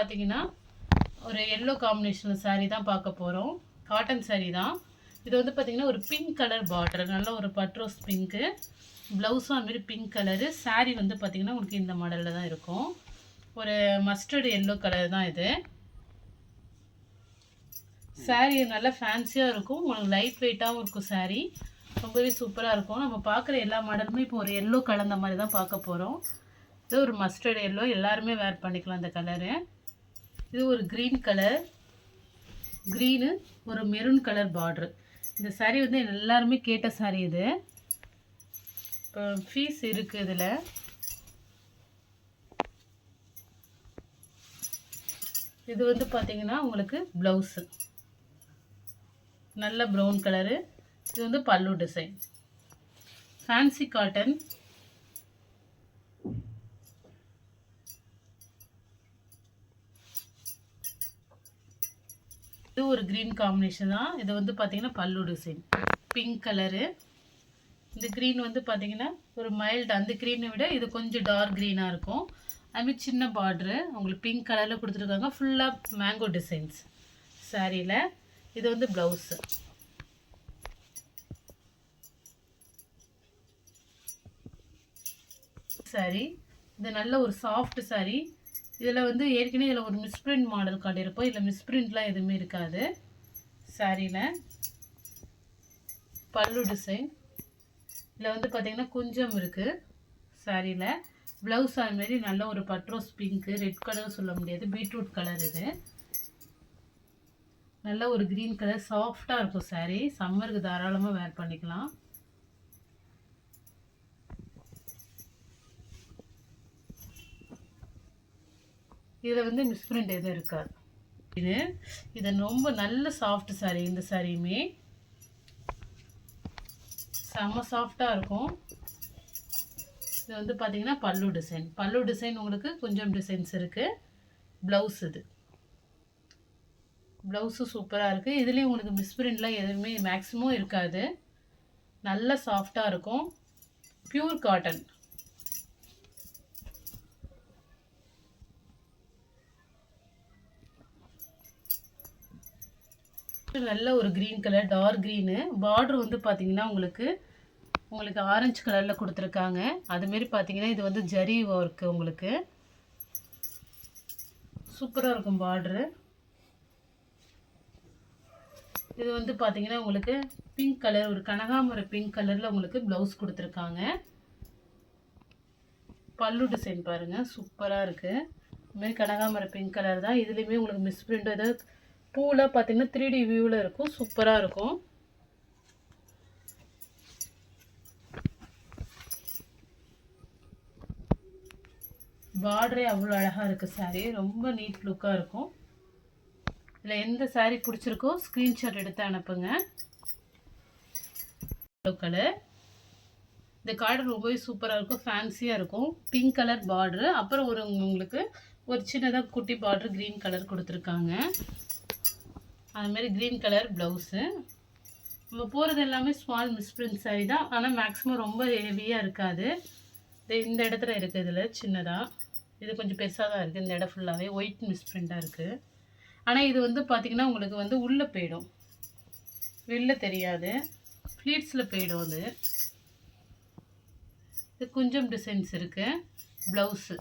பார்த்தீங்கன்னா ஒரு yellow combination saree தான் பார்க்க போகிறோம். காட்டன் saree தான். இது வந்து பார்த்தீங்கன்னா ஒரு பிங்க் கலர் பார்டர், நல்ல ஒரு பட்ரோஸ் பிங்க்கு, ப்ளவுஸும் அதுமாரி பிங்க் கலரு. saree வந்து பார்த்தீங்கன்னா உங்களுக்கு இந்த மாடலில் தான் இருக்கும். ஒரு மஸ்டர்டு எல்லோ கலர் தான் இது. saree நல்லா ஃபேன்சியாக இருக்கும், உங்களுக்கு லைட் வெயிட்டாகவும் இருக்கும். saree ரொம்பவே சூப்பராக இருக்கும். நம்ம பார்க்குற எல்லா மாடலுமே இப்போ ஒரு எல்லோ கலந்த மாதிரி தான் பார்க்க போகிறோம். இது ஒரு மஸ்டர்ட் எல்லோ, எல்லாருமே வேர் பண்ணிக்கலாம் இந்த கலரு. இது ஒரு க்ரீன் கலர், க்ரீனு ஒரு மெரூன் கலர் பார்ட்ரு. இந்த saree வந்து எல்லாருமே கேட்ட saree இது. இப்போ ஃபீஸ் இருக்குது இதில். இது வந்து பார்த்தீங்கன்னா உங்களுக்கு ப்ளவுஸு நல்ல ப்ரௌன் கலரு. இது வந்து பல்லு டிசைன், ஃபேன்சி காட்டன். இது ஒரு க்ரீன் காம்பினேஷன் தான். இது வந்து பார்த்தீங்கன்னா பல்லு டிசைன் பிங்க் கலரு. இந்த க்ரீன் வந்து பார்த்தீங்கன்னா ஒரு மைல்டு, அந்த க்ரீனை விட இது கொஞ்சம் டார்க் க்ரீனாக இருக்கும். அதுமாதிரி சின்ன பார்ட்ரு உங்களுக்கு பிங்க் கலரில் கொடுத்துருக்காங்க. ஃபுல்லாக மேங்கோ டிசைன்ஸ் சாரியில். இது வந்து ப்ளவுஸு. saree இது நல்ல ஒரு சாஃப்ட் saree. இதில் வந்து ஏற்கனவே இதில் ஒரு மிஸ்பிரிண்ட் மாடல் காட்டியிருப்போம். இதில் மிஸ்பிரிண்ட்லாம் எதுவுமே இருக்காது சாரியில். பல்லு டிசைன் இதில் வந்து பார்த்திங்கன்னா குஞ்சம் இருக்குது சாரியில். ப்ளவுஸ் அதுமாரி நல்ல ஒரு பட்ரோஸ் பிங்க்கு, ரெட் கலர் சொல்ல முடியாது, பீட்ரூட் கலர். இது நல்ல ஒரு க்ரீன் கலர், சாஃப்டாக இருக்கும் saree. சம்மருக்கு தாராளமாக வேர் பண்ணிக்கலாம். இதில் வந்து மிஸ்பிரிண்ட் எதுவும் இருக்காது. இது ரொம்ப நல்ல சாஃப்ட் saree. இந்த சாரியுமே செம்ம சாஃப்டாக இருக்கும். இது வந்து பார்த்தீங்கன்னா பல்லு டிசைன். பல்லு டிசைன் உங்களுக்கு கொஞ்சம் டிசைன்ஸ் இருக்குது. ப்ளவுஸ் இது ப்ளவுஸும் சூப்பராக இருக்குது. இதுலேயும் உங்களுக்கு மிஸ்பிரிண்ட்லாம் எதுவுமே மேக்ஸிமம் இருக்காது. நல்ல சாஃப்டாக இருக்கும். Pure cotton. நல்ல ஒரு green colour, dark green. Border வந்து பார்த்தீங்கன்னா உங்களுக்கு ஆரஞ்சு கலரில் கொடுத்துருக்காங்க. அதுமாரி பார்த்தீங்கன்னா இது வந்து ஜரி ஒர்க்கு. உங்களுக்கு சூப்பராக இருக்கும் பார்டரு. இது வந்து பார்த்தீங்கன்னா உங்களுக்கு பிங்க் கலர், ஒரு கனகாமர பிங்க் கலரில் உங்களுக்கு ப்ளவுஸ் கொடுத்துருக்காங்க. பல்லு டிசைன் பாருங்கள், சூப்பராக இருக்குது. இதுமாரி கனகாமர பிங்க் கலர் தான். இதுலேயுமே உங்களுக்கு மிஸ்பிரிண்ட் ஏதாவது பூவில் பார்த்தீங்கன்னா 3D வியூவில் இருக்கும். சூப்பராக இருக்கும். பார்டரே அவ்வளோ அழகாக இருக்குது. saree ரொம்ப நீட் லுக்காக இருக்கும். இதில் எந்த saree பிடிச்சிருக்கோ ஸ்க்ரீன்ஷாட் எடுத்து அனுப்புங்க. கலர் இந்த கார்டர் ரொம்பவே சூப்பராக இருக்கும், ஃபேன்சியாக இருக்கும். பிங்க் கலர் பார்டரு, அப்புறம் உங்களுக்கு ஒரு சின்னதாக குட்டி பார்டரு க்ரீன் கலர் கொடுத்துருக்காங்க. அதுமாரி க்ரீன் கலர் ப்ளவுஸு. நம்ம போகிறது எல்லாமே ஸ்மால் மிஸ்பிரிண்ட் saree தான், ஆனால் மேக்ஸிமம் ரொம்ப ஹெவியாக இருக்காது. இந்த இடத்துல இருக்குது, இதில் சின்னதாக, இது கொஞ்சம் பெருசாக தான் இருக்குது. இந்த இடம் ஃபுல்லாகவே ஒயிட் மிஸ்பிரிண்ட்டாக இருக்குது. ஆனால் இது வந்து பார்த்திங்கன்னா உங்களுக்கு வந்து உள்ளே போயிடும், வெளில தெரியாது, ஃப்ளீட்ஸில் போயிடும். இது கொஞ்சம் டிசைன்ஸ் இருக்குது. ப்ளவுஸு